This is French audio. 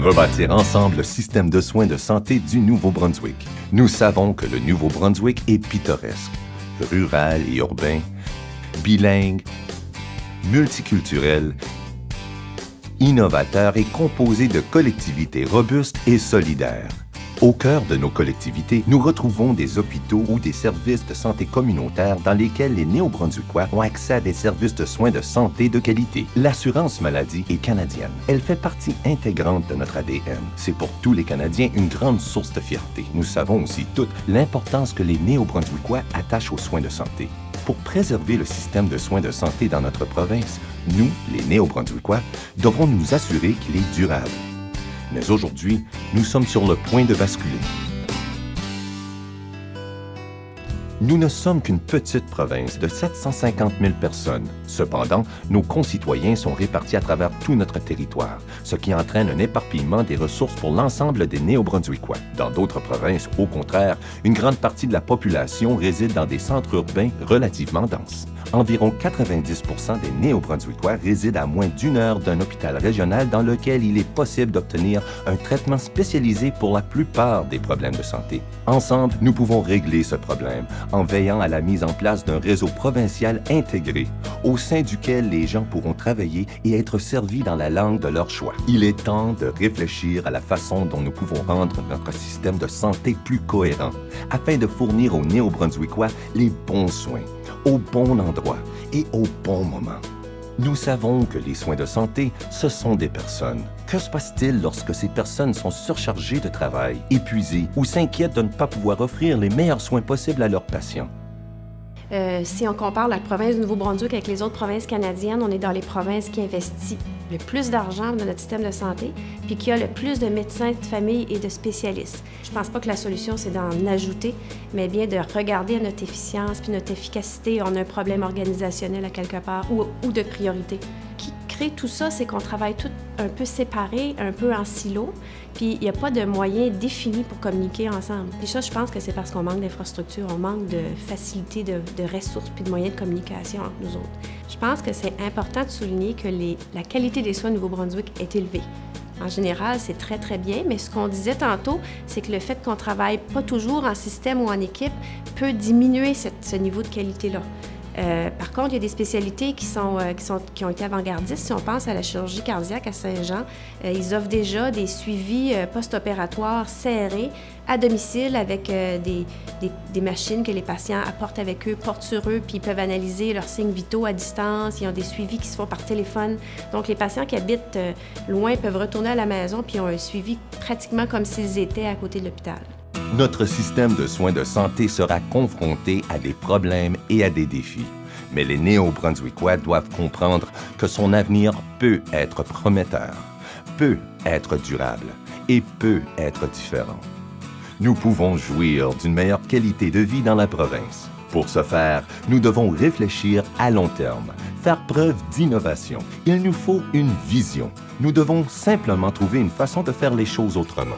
rebâtir ensemble le système de soins de santé du Nouveau-Brunswick. Nous savons que le Nouveau-Brunswick est pittoresque, rural et urbain, bilingue, multiculturel, innovateur et composé de collectivités robustes et solidaires. Au cœur de nos collectivités, nous retrouvons des hôpitaux ou des services de santé communautaires dans lesquels les Néo-Brunswickois ont accès à des services de soins de santé de qualité. L'assurance maladie est canadienne. Elle fait partie intégrante de notre ADN. C'est pour tous les Canadiens une grande source de fierté. Nous savons aussi toute l'importance que les Néo-Brunswickois attachent aux soins de santé. Pour préserver le système de soins de santé dans notre province, nous, les Néo-Brunswickois, devrons nous assurer qu'il est durable. Mais aujourd'hui, nous sommes sur le point de basculer. Nous ne sommes qu'une petite province de 750 000 personnes. Cependant, nos concitoyens sont répartis à travers tout notre territoire, ce qui entraîne un éparpillement des ressources pour l'ensemble des Néo-Brunswickois. Dans d'autres provinces, au contraire, une grande partie de la population réside dans des centres urbains relativement denses. Environ 90 % des Néo-Brunswickois résident à moins d'une heure d'un hôpital régional dans lequel il est possible d'obtenir un traitement spécialisé pour la plupart des problèmes de santé. Ensemble, nous pouvons régler ce problème en veillant à la mise en place d'un réseau provincial intégré, au sein duquel les gens pourront travailler et être servis dans la langue de leur choix. Il est temps de réfléchir à la façon dont nous pouvons rendre notre système de santé plus cohérent, afin de fournir aux Néo-Brunswickois les bons soins, au bon endroit et au bon moment. Nous savons que les soins de santé, ce sont des personnes. Que se passe-t-il lorsque ces personnes sont surchargées de travail, épuisées ou s'inquiètent de ne pas pouvoir offrir les meilleurs soins possibles à leurs patients? Si on compare la province du Nouveau-Brunswick avec les autres provinces canadiennes, on est dans les provinces qui investissent le plus d'argent dans notre système de santé, puis qui a le plus de médecins de famille et de spécialistes. Je pense pas que la solution, c'est d'en ajouter, mais bien de regarder à notre efficience puis notre efficacité. On a un problème organisationnel à quelque part ou de priorité. Qui crée tout ça, c'est qu'on travaille tout un peu séparés, un peu en silo, puis il n'y a pas de moyens définis pour communiquer ensemble. Puis ça, je pense que c'est parce qu'on manque d'infrastructures, on manque de facilité, de ressources puis de moyens de communication entre nous autres. Je pense que c'est important de souligner que la qualité des soins au Nouveau-Brunswick est élevée. En général, c'est très, très bien, mais ce qu'on disait tantôt, c'est que le fait qu'on ne travaille pas toujours en système ou en équipe peut diminuer ce niveau de qualité-là. Par contre, il y a des spécialités qui ont été avant-gardistes. Si on pense à la chirurgie cardiaque à Saint-Jean, ils offrent déjà des suivis post-opératoires serrés à domicile avec des machines que les patients apportent avec eux, portent sur eux, puis ils peuvent analyser leurs signes vitaux à distance. Ils ont des suivis qui se font par téléphone. Donc, les patients qui habitent loin peuvent retourner à la maison puis ont un suivi pratiquement comme s'ils étaient à côté de l'hôpital. Notre système de soins de santé sera confronté à des problèmes et à des défis. Mais les Néo-Brunswickois doivent comprendre que son avenir peut être prometteur, peut être durable et peut être différent. Nous pouvons jouir d'une meilleure qualité de vie dans la province. Pour ce faire, nous devons réfléchir à long terme, faire preuve d'innovation. Il nous faut une vision. Nous devons simplement trouver une façon de faire les choses autrement.